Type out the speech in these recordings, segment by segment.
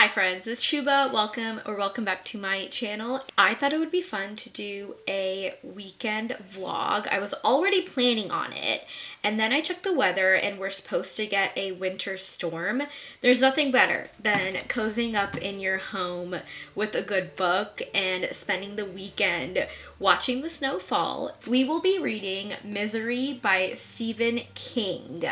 Hi friends, it's Shuba. Welcome back to my channel. I thought it would be fun to do a weekend vlog. I was already planning on it, and then I checked the weather and we're supposed to get a winter storm. There's nothing better than cozying up in your home with a good book and spending the weekend watching the snow fall. We will be reading Misery by Stephen King.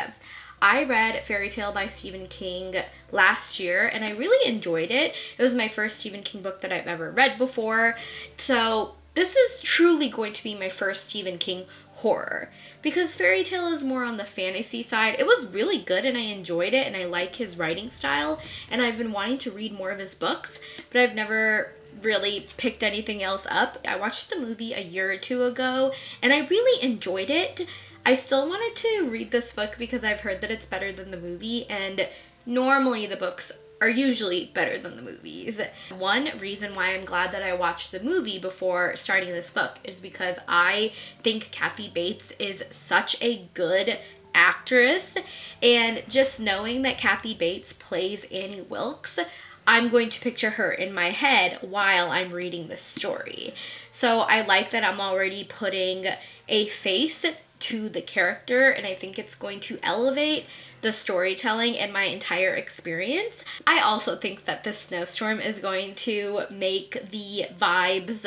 I read Fairy Tale by Stephen King last year and I really enjoyed it. It was my first Stephen King book that I've ever read before. So this is truly going to be my first Stephen King horror because Fairy Tale is more on the fantasy side. It was really good and I enjoyed it and I like his writing style and I've been wanting to read more of his books, but I've never really picked anything else up. I watched the movie a year or two ago and I really enjoyed it. I still wanted to read this book because I've heard that it's better than the movie, and normally the books are usually better than the movies. One reason why I'm glad that I watched the movie before starting this book is because I think Kathy Bates is such a good actress, and just knowing that Kathy Bates plays Annie Wilkes, I'm going to picture her in my head while I'm reading this story. So I like that I'm already putting a face to the character, and I think it's going to elevate the storytelling and my entire experience. I also think that this snowstorm is going to make the vibes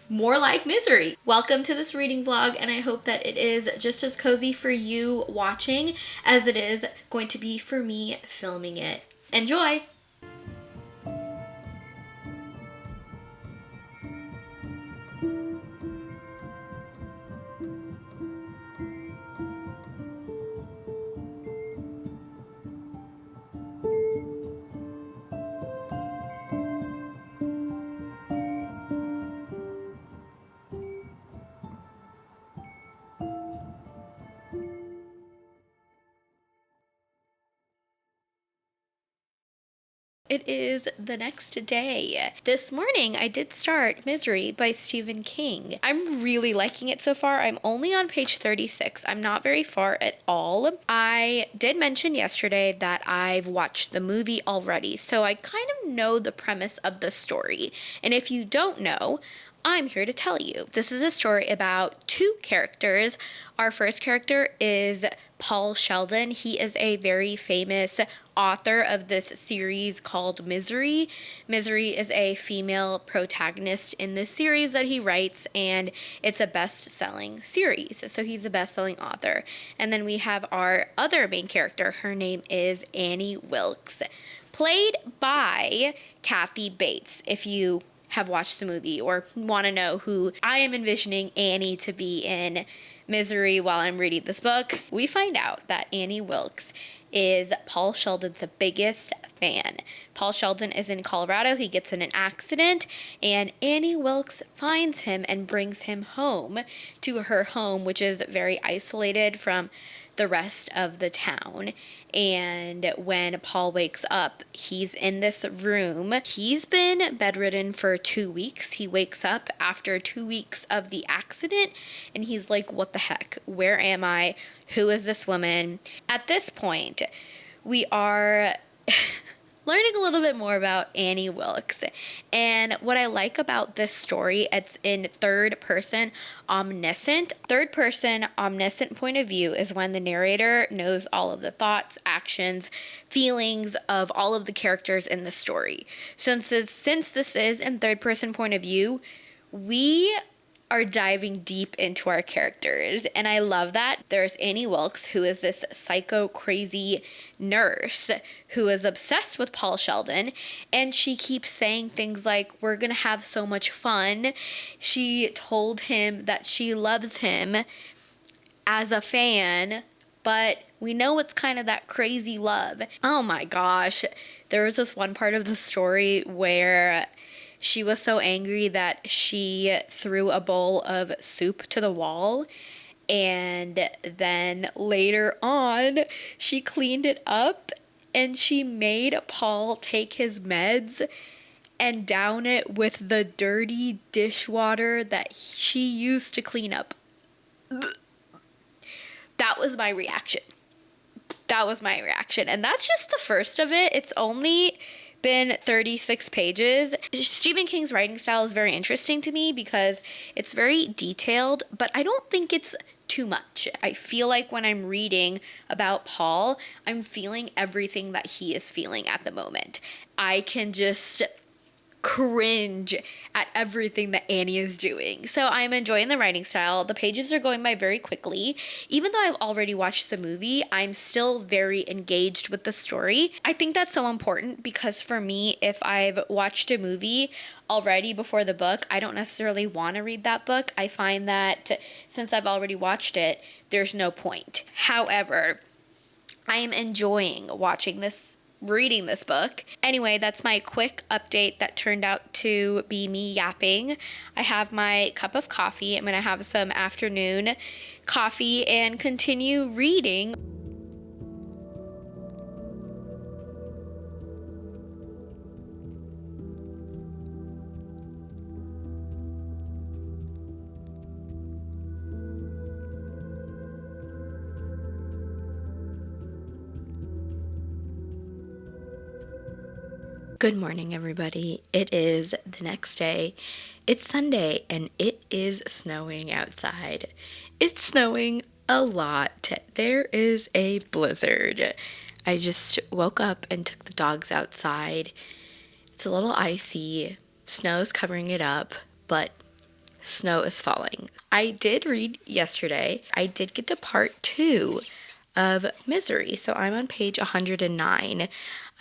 more like Misery. Welcome to this reading vlog, and I hope that it is just as cozy for you watching as it is going to be for me filming it. Enjoy! It is the next day. This morning I did start Misery by Stephen King. I'm really liking it so far. I'm only on page 36. I'm not very far at all. I did mention yesterday that I've watched the movie already, so I kind of know the premise of the story. And if you don't know, I'm here to tell you. This is a story about two characters. Our first character is Paul Sheldon. He is a very famous author of this series called Misery. Misery is a female protagonist in this series that he writes, and it's a best-selling series. So he's a best-selling author. And then we have our other main character. Her name is Annie Wilkes, played by Kathy Bates. If you have watched the movie or want to know who I am envisioning Annie to be in Misery while I'm reading this book, we find out that Annie Wilkes is Paul Sheldon's biggest fan. Paul Sheldon is in Colorado. He gets in an accident, and Annie Wilkes finds him and brings him home to her home, which is very isolated from the rest of the town. And when Paul wakes up, he's in this room. He's been bedridden for 2 weeks. He wakes up after 2 weeks of the accident and he's like, what the heck? Where am I? Who is this woman? At this point, we are learning a little bit more about Annie Wilkes. And what I like about this story, it's in third person omniscient. Third person omniscient point of view is when the narrator knows all of the thoughts, actions, feelings of all of the characters in the story. Since this is in third person point of view, we are diving deep into our characters, and I love that. There's Annie Wilkes, who is this psycho crazy nurse who is obsessed with Paul Sheldon, and she keeps saying things like, we're gonna have so much fun. She told him that she loves him as a fan, but we know it's kind of that crazy love. Oh my gosh, there was this one part of the story where she was so angry that she threw a bowl of soup to the wall, and then later on she cleaned it up and she made Paul take his meds and down it with the dirty dishwater that she used to clean up. That was my reaction. That was my reaction. And that's just the first of it. It's only been 36 pages. Stephen King's writing style is very interesting to me because it's very detailed, but I don't think it's too much. I feel like when I'm reading about Paul, I'm feeling everything that he is feeling at the moment. I can just cringe at everything that Annie is doing. So I'm enjoying the writing style. The pages are going by very quickly. Even though I've already watched the movie, I'm still very engaged with the story. I think that's so important because for me, if I've watched a movie already before the book, I don't necessarily want to read that book. I find that since I've already watched it, there's no point. However, I am enjoying reading this book. Anyway, that's my quick update that turned out to be me yapping. I have my cup of coffee. I'm going to have some afternoon coffee and continue reading. Good morning, everybody. It is the next day. It's Sunday, and it is snowing outside. It's snowing a lot. There is a blizzard. I just woke up and took the dogs outside. It's a little icy. Snow's covering it up, but snow is falling. I did read yesterday. I did get to part 2 of Misery, so I'm on page 109.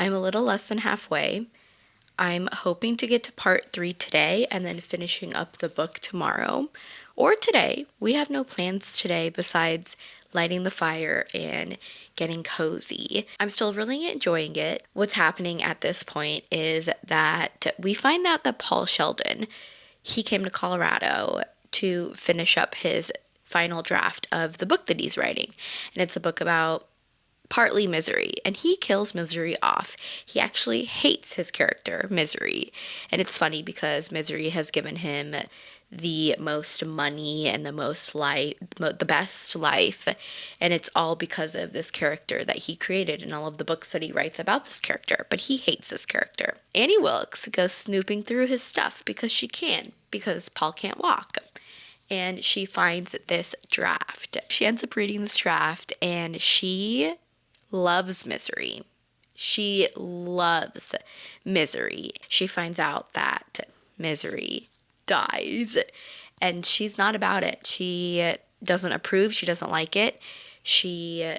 I'm a little less than halfway. I'm hoping to get to part 3 today and then finishing up the book tomorrow or today. We have no plans today besides lighting the fire and getting cozy. I'm still really enjoying it. What's happening at this point is that we find out that Paul Sheldon, he came to Colorado to finish up his final draft of the book that he's writing. And it's a book about partly Misery, and he kills Misery off. He actually hates his character, Misery. And it's funny because Misery has given him the most money and the best life, and it's all because of this character that he created and all of the books that he writes about this character. But he hates this character. Annie Wilkes goes snooping through his stuff because Paul can't walk. And she finds this draft. She ends up reading this draft, and she loves Misery. She loves Misery. She finds out that Misery dies, and she's not about it. She doesn't approve. She doesn't like it. She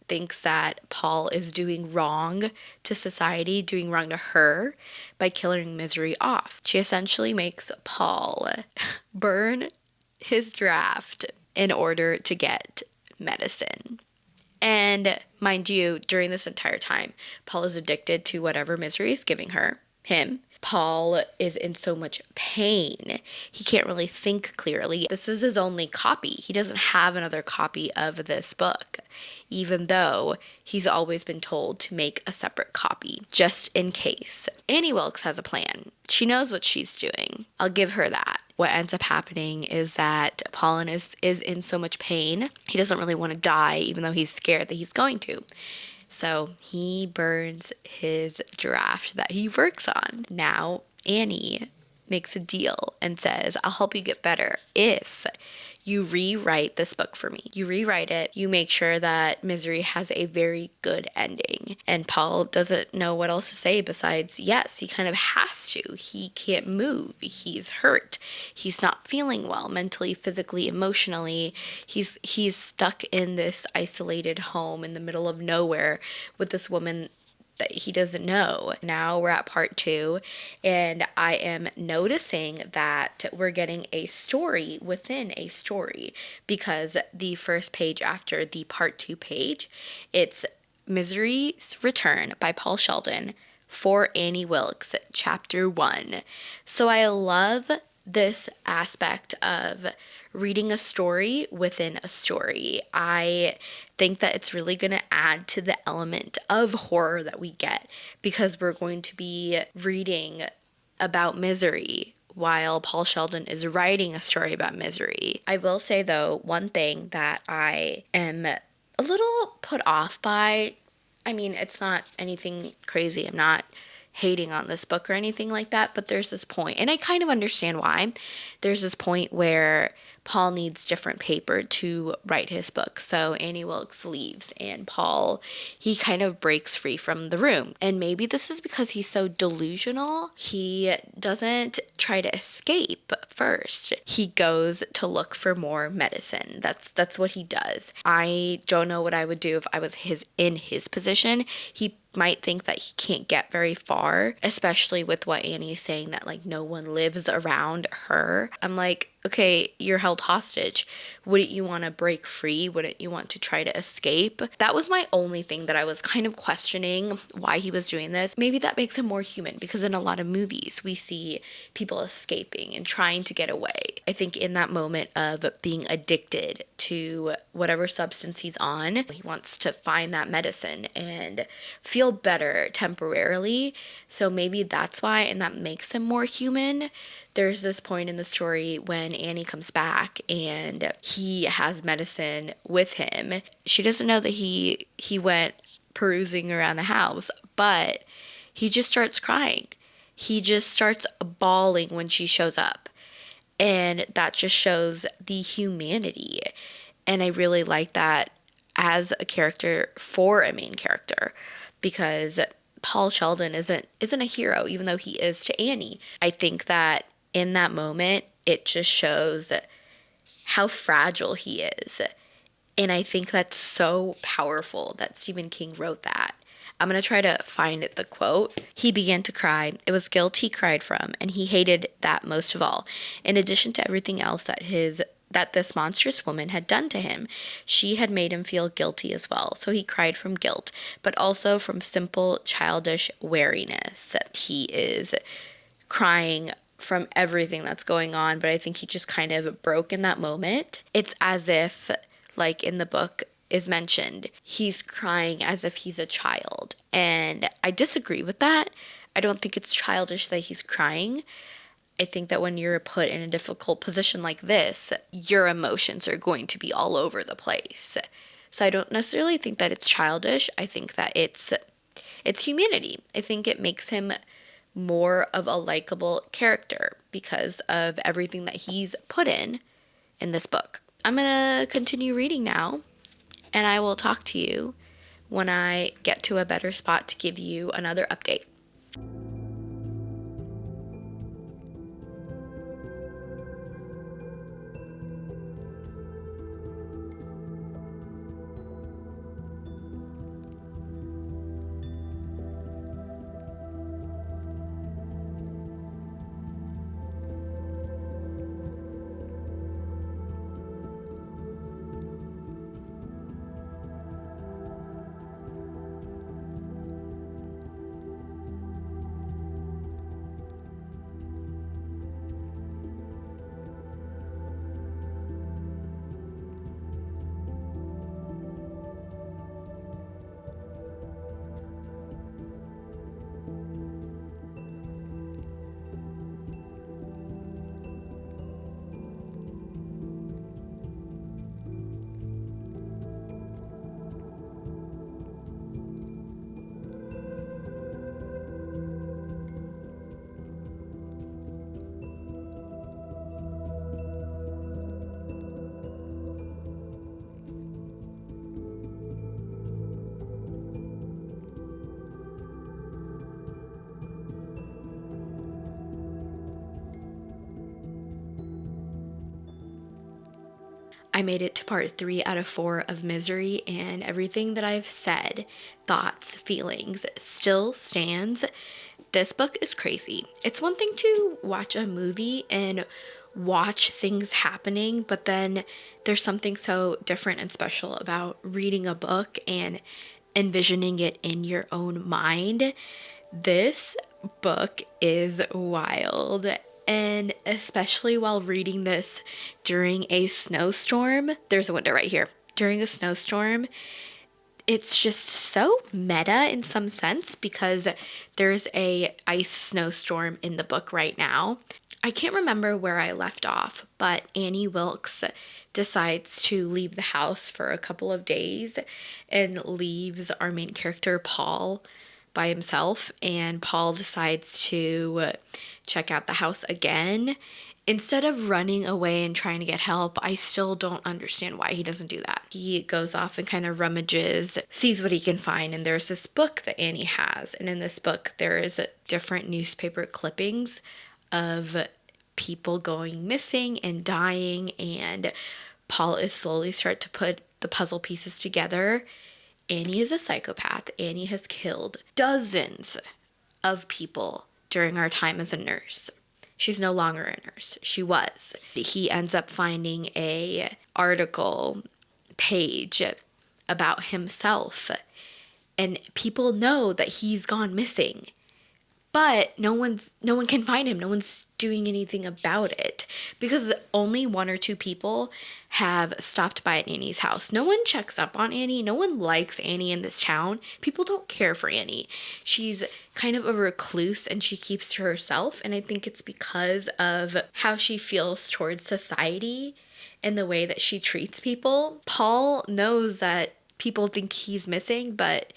thinks that Paul is doing wrong to society, doing wrong to her by killing Misery off. She essentially makes Paul burn his draft in order to get medicine. And mind you, during this entire time, Paul is addicted to whatever Misery is giving him. Paul is in so much pain. He can't really think clearly. This is his only copy. He doesn't have another copy of this book, even though he's always been told to make a separate copy, just in case. Annie Wilkes has a plan. She knows what she's doing. I'll give her that. What ends up happening is that Paul is in so much pain. He doesn't really want to die, even though he's scared that he's going to. So he burns his draft that he works on. Now, Annie makes a deal and says, I'll help you get better if you rewrite this book for me. You rewrite it. You make sure that Misery has a very good ending. And Paul doesn't know what else to say besides, yes, he kind of has to. He can't move. He's hurt. He's not feeling well mentally, physically, emotionally. He's stuck in this isolated home in the middle of nowhere with this woman that he doesn't know. Now we're at part 2, and I am noticing that we're getting a story within a story, because the first page after the part 2 page, it's Misery's Return by Paul Sheldon for Annie Wilkes, chapter 1. So I love this aspect of reading a story within a story. I think that it's really going to add to the element of horror that we get, because we're going to be reading about Misery while Paul Sheldon is writing a story about Misery. I will say, though, one thing that I am a a little put off by. I mean, it's not anything crazy. I'm not hating on this book or anything like that, but there's this point, and I kind of understand why. There's this point where Paul needs different paper to write his book. So Annie Wilkes leaves, and Paul, he kind of breaks free from the room. And maybe this is because he's so delusional. He doesn't try to escape first. He goes to look for more medicine. That's what he does. I don't know what I would do if I was in his position. He might think that he can't get very far, especially with what Annie's saying, that like no one lives around her. I'm like, okay, you're held hostage. Wouldn't you want to break free? Wouldn't you want to try to escape? That was my only thing that I was kind of questioning why he was doing this. Maybe that makes him more human, because in a lot of movies we see people escaping and trying to get away. I think in that moment of being addicted to whatever substance he's on, he wants to find that medicine and feel better temporarily. So maybe that's why, and that makes him more human. There's this point in the story when Annie comes back and he has medicine with him. She doesn't know that he went perusing around the house, but he just starts crying. He just starts bawling when she shows up. And that just shows the humanity. And I really like that as a character for a main character, because Paul Sheldon isn't a hero, even though he is to Annie. I think that in that moment, it just shows how fragile he is. And I think that's so powerful that Stephen King wrote that. I'm going to try to find the quote. He began to cry. It was guilt he cried from, and he hated that most of all. In addition to everything else that this monstrous woman had done to him, she had made him feel guilty as well. So he cried from guilt, but also from simple childish wariness. He is crying from everything that's going on, but I think he just kind of broke in that moment. It's as if, like in the book is mentioned, he's crying as if he's a child. And I disagree with that. I don't think it's childish that he's crying. I think that when you're put in a difficult position like this, your emotions are going to be all over the place. So I don't necessarily think that it's childish. I think that it's humanity. I think it makes him more of a likable character because of everything that he's put in this book. I'm going to continue reading now, and I will talk to you when I get to a better spot to give you another update. I made it to part 3 out of 4 of Misery, and everything that I've said, thoughts, feelings, still stands. This book is crazy. It's one thing to watch a movie and watch things happening, but then there's something so different and special about reading a book and envisioning it in your own mind. This book is wild. And especially while reading this during a snowstorm, there's a window right here. During a snowstorm, it's just so meta in some sense because there's a ice snowstorm in the book right now. I can't remember where I left off, but Annie Wilkes decides to leave the house for a couple of days and leaves our main character, Paul, by himself. And Paul decides to check out the house again. Instead of running away and trying to get help, I still don't understand why he doesn't do that. He goes off and kind of rummages, sees what he can find, and there's this book that Annie has. And in this book, there is different newspaper clippings of people going missing and dying, and Paul is slowly start to put the puzzle pieces together. Annie is a psychopath. Annie has killed dozens of people during our time as a nurse. She's no longer a nurse. She was. He ends up finding a article page about himself, and people know that he's gone missing. But no one can find him. No one's doing anything about it because only one or two people have stopped by at Annie's house. No one checks up on Annie. No one likes Annie in this town. People don't care for Annie. She's kind of a recluse and she keeps to herself. And I think it's because of how she feels towards society and the way that she treats people. Paul knows that people think he's missing, but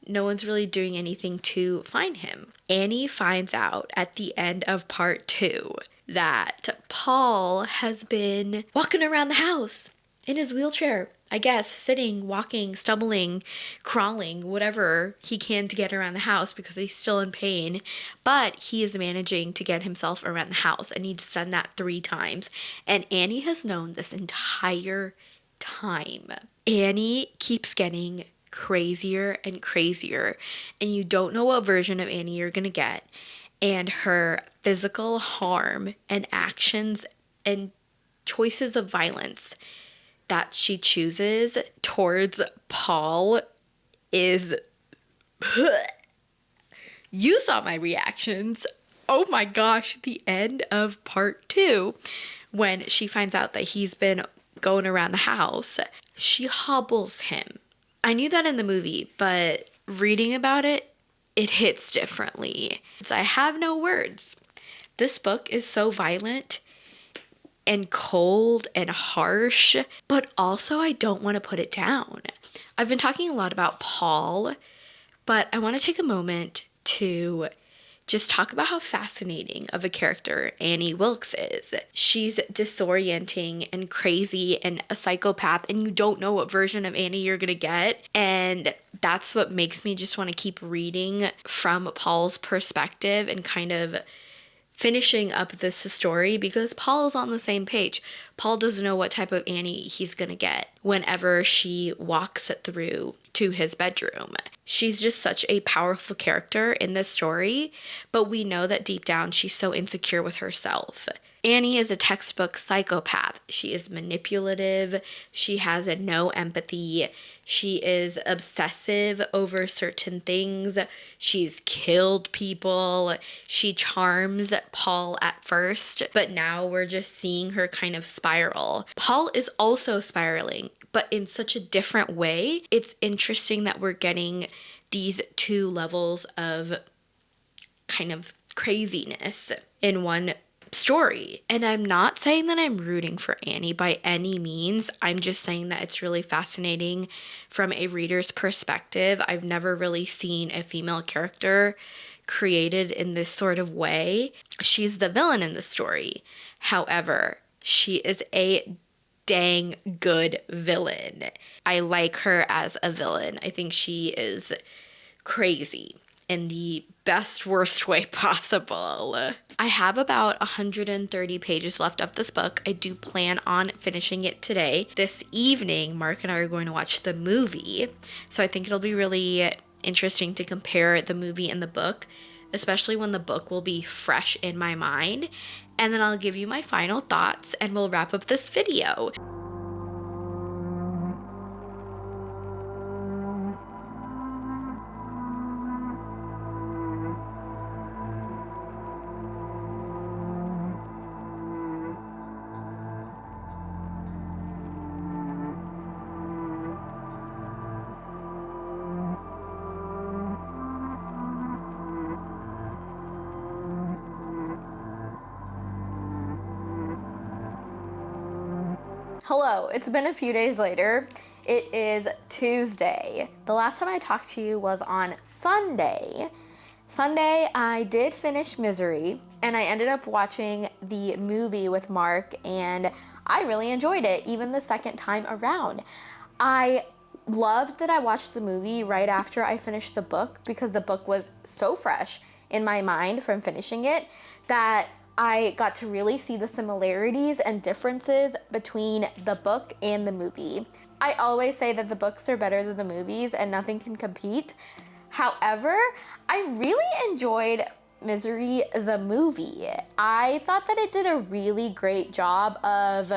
no one's really doing anything to find him. Annie finds out at the end of part 2 that Paul has been walking around the house in his wheelchair. I guess sitting, walking, stumbling, crawling, whatever he can to get around the house because he's still in pain. But he is managing to get himself around the house, and he's done that 3 times. And Annie has known this entire time. Annie keeps getting crazier and crazier, and you don't know what version of Annie you're gonna get. And her physical harm and actions and choices of violence that she chooses towards Paul is you saw my reactions. Oh my gosh, the end of part 2 when she finds out that he's been going around the house, she hobbles him. I knew that in the movie, but reading about it, it hits differently. I have no words. This book is so violent and cold and harsh, but also I don't want to put it down. I've been talking a lot about Paul, but I want to take a moment to just talk about how fascinating of a character Annie Wilkes is. She's disorienting and crazy and a psychopath, and you don't know what version of Annie you're gonna get. And that's what makes me just want to keep reading from Paul's perspective and kind of finishing up this story, because Paul is on the same page. Paul doesn't know what type of Annie he's gonna get whenever she walks through to his bedroom. She's just such a powerful character in this story, but we know that deep down she's so insecure with herself. Annie is a textbook psychopath. She is manipulative. She has no empathy. She is obsessive over certain things. She's killed people. She charms Paul at first, but now we're just seeing her kind of spiral. Paul is also spiraling, but in such a different way. It's interesting that we're getting these 2 levels of kind of craziness in one story. And I'm not saying that I'm rooting for Annie by any means. I'm just saying that it's really fascinating from a reader's perspective. I've never really seen a female character created in this sort of way. She's the villain in the story. However, she is a dang good villain. I like her as a villain. I think she is crazy in the best, worst way possible. I have about 130 pages left of this book. I do plan on finishing it today. This evening, Mark and I are going to watch the movie. So I think it'll be really interesting to compare the movie and the book, especially when the book will be fresh in my mind. And then I'll give you my final thoughts and we'll wrap up this video. Hello, it's been a few days later. It is Tuesday. The last time I talked to you was on Sunday. Sunday, I did finish Misery, and I ended up watching the movie with Mark, and I really enjoyed it, even the second time around. I loved that I watched the movie right after I finished the book, because the book was so fresh in my mind from finishing it that I got to really see the similarities and differences between the book and the movie. I always say that the books are better than the movies and nothing can compete. However, I really enjoyed Misery the movie. I thought that it did a really great job of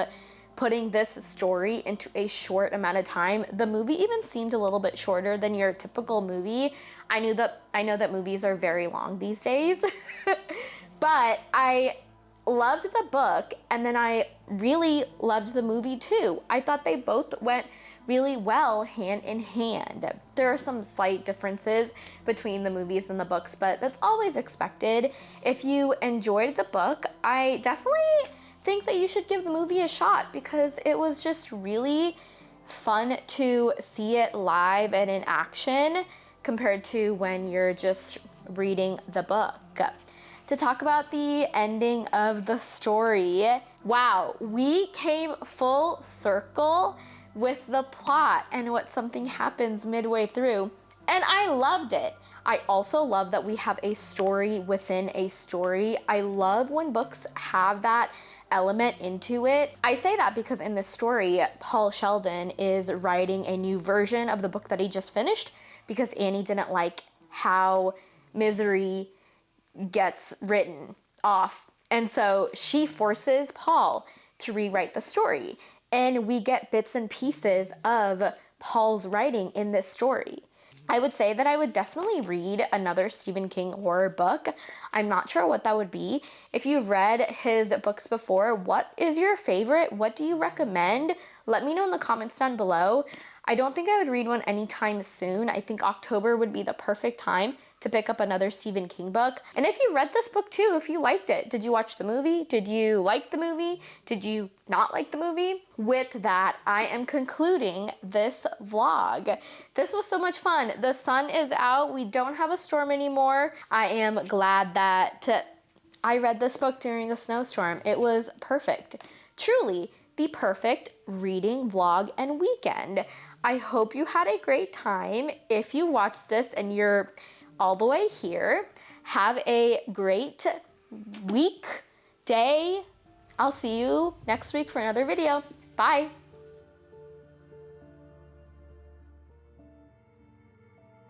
putting this story into a short amount of time. The movie even seemed a little bit shorter than your typical movie. I know that movies are very long these days. But I loved the book, and then I really loved the movie too. I thought they both went really well hand in hand. There are some slight differences between the movies and the books, but that's always expected. If you enjoyed the book, I definitely think that you should give the movie a shot, because it was just really fun to see it live and in action compared to when you're just reading the book. To talk about the ending of the story, wow, we came full circle with the plot and what something happens midway through, and I loved it. I also love that we have a story within a story. I love when books have that element into it. I say that because in this story, Paul Sheldon is writing a new version of the book that he just finished, because Annie didn't like how Misery gets written off. And so she forces Paul to rewrite the story. And we get bits and pieces of Paul's writing in this story. I would say that I would definitely read another Stephen King horror book. I'm not sure what that would be. If you've read his books before, what is your favorite? What do you recommend? Let me know in the comments down below. I don't think I would read one anytime soon. I think October would be the perfect time to pick up another Stephen King book. And if you read this book too, if you liked it, did you watch the movie? Did you like the movie? Did you not like the movie? With that, I am concluding this vlog. This was so much fun. The sun is out. We don't have a storm anymore. I am glad that I read this book during a snowstorm. It was perfect. Truly the perfect reading vlog and weekend. I hope you had a great time. If you watched this and you're all the way here, have a great week, day. I'll see you next week for another video. Bye.